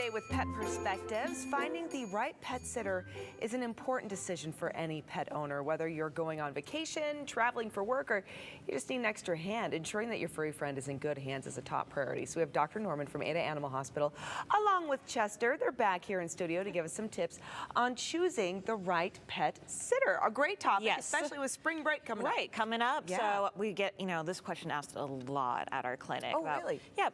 Today with Pet Perspectives. Finding the right pet sitter is an important decision for any pet owner, whether you're going on vacation, traveling for work, or you just need an extra hand. Ensuring that your furry friend is in good hands is a top priority. So we have Dr. Norman from Ada Animal Hospital, along with Chester. They're back here in studio to give us some tips on choosing the right pet sitter. A great topic, Yes. especially with spring break coming up. Right, coming up. Yeah. So we get, this question asked a lot at our clinic. Oh, really? Yeah,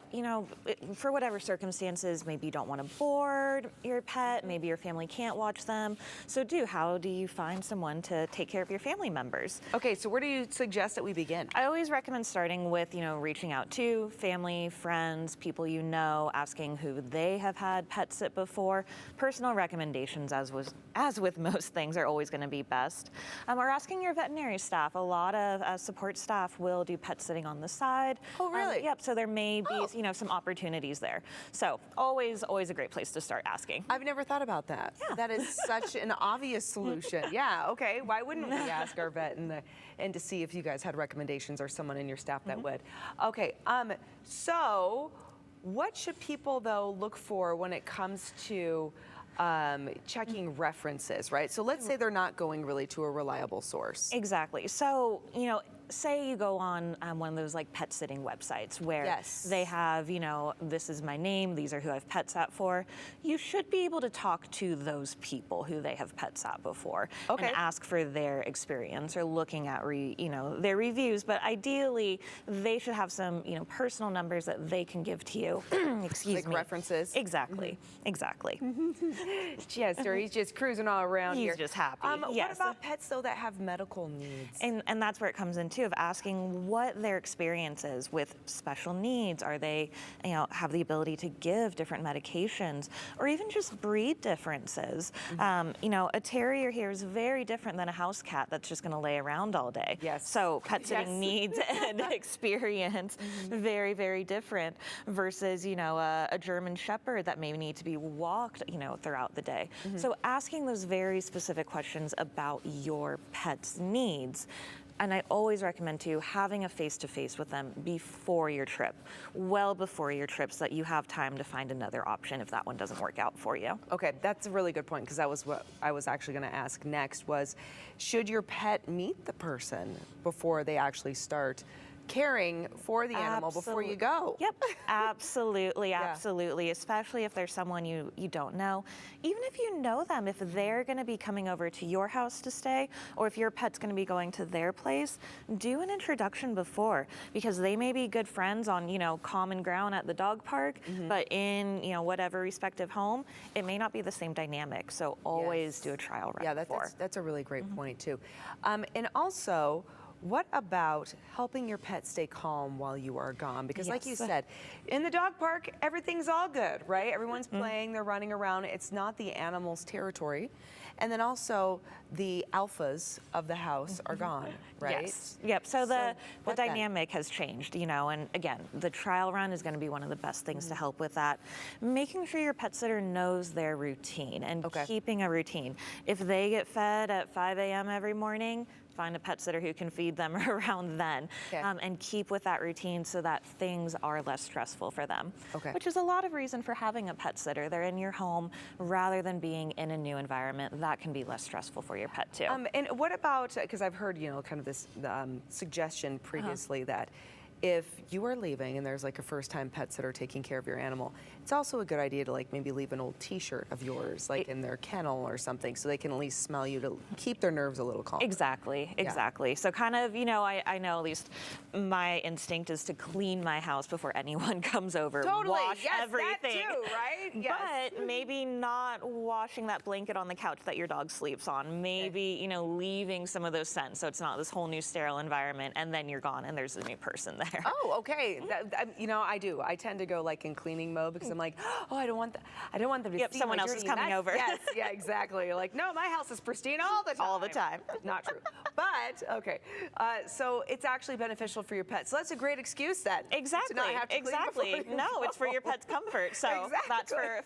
for whatever circumstances, maybe you don't want to board your pet, maybe your family can't watch them. So how do you find someone to take care of your family members? Okay, so where do you suggest that we begin? I always recommend starting with, reaching out to family, friends, people you know, asking who they have had pet sit before. Personal recommendations, as with most things, are always going to be best. Or asking your veterinary staff. A lot of support staff will do pet sitting on the side. Oh, really? Yep. So there may be, some opportunities there. So always a great place to start asking. I've never thought about that. Yeah. That is such an obvious solution. Yeah, okay. Why wouldn't we ask our vet and to see if you guys had recommendations or someone in your staff that would? Okay, so what should people, though, look for when it comes to checking references, right? So let's say they're not going really to a reliable source. Exactly. So, say you go on one of those pet sitting websites where they have, this is my name, these are who I've pet sat for. You should be able to talk to those people who they have pet sat before and ask for their experience or looking at their reviews. But ideally, they should have some personal numbers that they can give to you. Excuse me. References. Exactly. Exactly. Chester, he's just cruising all around here. He's just happy. What about pets though that have medical needs? And that's where it comes into of asking what their experience is with special needs. Are they, have the ability to give different medications or even just breed differences? A terrier here is very different than a house cat that's just going to lay around all day. Yes. So pet sitting needs and experience very, very different versus, a German Shepherd that may need to be walked, throughout the day. So asking those very specific questions about your pet's needs. And I always recommend having a face-to-face with them before your trip, well before your trip, so that you have time to find another option if that one doesn't work out for you. Okay, that's a really good point, because that was what I was actually going to ask next was, should your pet meet the person before they actually start caring for the animal before you go? Yep, absolutely, absolutely, especially if there's someone you don't know. Even if you know them, if they're going to be coming over to your house to stay, or if your pet's going to be going to their place, do an introduction before, because they may be good friends on, common ground at the dog park, but in, whatever respective home, it may not be the same dynamic. So always do a trial run before. That's a really great point too. And also, what about helping your pet stay calm while you are gone? Because like you said, in the dog park, everything's all good, right? Everyone's playing, they're running around. It's not the animal's territory. And then also the alphas of the house are gone, right? Yes. Yep. So the dynamic has changed, and again, the trial run is going to be one of the best things to help with that. Making sure your pet sitter knows their routine and keeping a routine. If they get fed at 5 a.m. every morning, find a pet sitter who can feed them around then, and keep with that routine so that things are less stressful for them, which is a lot of reason for having a pet sitter. They're in your home rather than being in a new environment. That can be less stressful for your pet too. And what about, because I've heard, kind of this suggestion previously that if you are leaving and there's a first-time pet sitter taking care of your animal, it's also a good idea to maybe leave an old T-shirt of yours in their kennel or something, so they can at least smell you to keep their nerves a little calm. Exactly. So kind of, I know at least my instinct is to clean my house before anyone comes over. Totally. Wash everything. That too, right? Yes. But maybe not washing that blanket on the couch that your dog sleeps on. Maybe, leaving some of those scents so it's not this whole new sterile environment, and then you're gone and there's a new person there. Oh, okay. I do. I tend to go in cleaning mode because I'm oh, I don't want them to see someone else is coming over. Yes, yeah, exactly. No, my house is pristine all the time. All the time. Not true. But okay, so it's actually beneficial for your pet. So that's a great excuse then. Exactly. To not have to clean before you No, it's for your pet's comfort. So that's for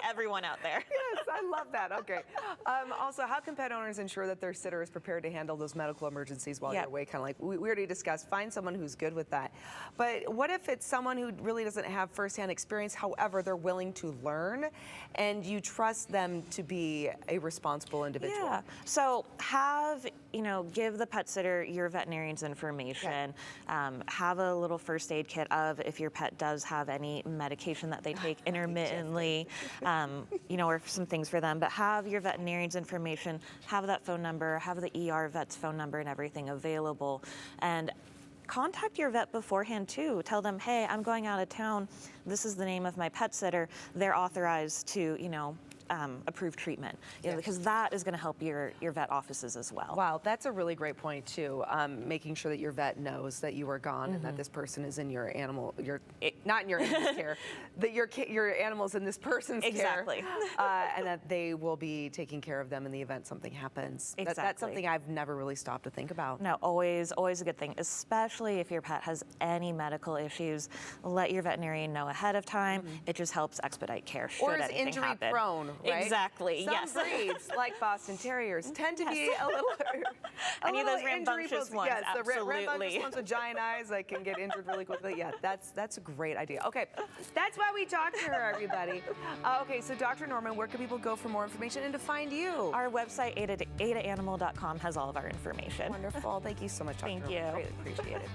everyone out there. Yes. I love that. Okay. Also, how can pet owners ensure that their sitter is prepared to handle those medical emergencies while you're away? Kind of like we already discussed, find someone who's good with that. But what if it's someone who really doesn't have firsthand experience, however, they're willing to learn, and you trust them to be a responsible individual? Yeah. So give the pet sitter your veterinarian's information. Have a little first aid kit of if your pet does have any medication that they take intermittently, or some things for them. But have your veterinarian's information, have that phone number, have the ER vet's phone number and everything available. And contact your vet beforehand too. Tell them, hey, I'm going out of town. This is the name of my pet sitter. They're authorized to, approve treatment, because that is going to help your vet offices as well. Wow, that's a really great point too. Making sure that your vet knows that you are gone and that this person is in your animal, not in your animal's care, that your animal's in this person's care, and that they will be taking care of them in the event something happens. Exactly. That's something I've never really stopped to think about. No, always a good thing, especially if your pet has any medical issues. Let your veterinarian know ahead of time. It just helps expedite care should or is anything injury happen. prone. Right? Exactly. Some breeds, like Boston Terriers, tend to be a little any of those rambunctious ones. Yes, absolutely. the rambunctious ones with giant eyes that can get injured really quickly. Yeah, that's a great idea. Okay, that's why we talked to her, everybody. Okay, so Dr. Norman, where can people go for more information and to find you? Our website, adaanimal.com, has all of our information. Wonderful. Thank you so much, Dr. Thank Norman. you. Greatly appreciate it.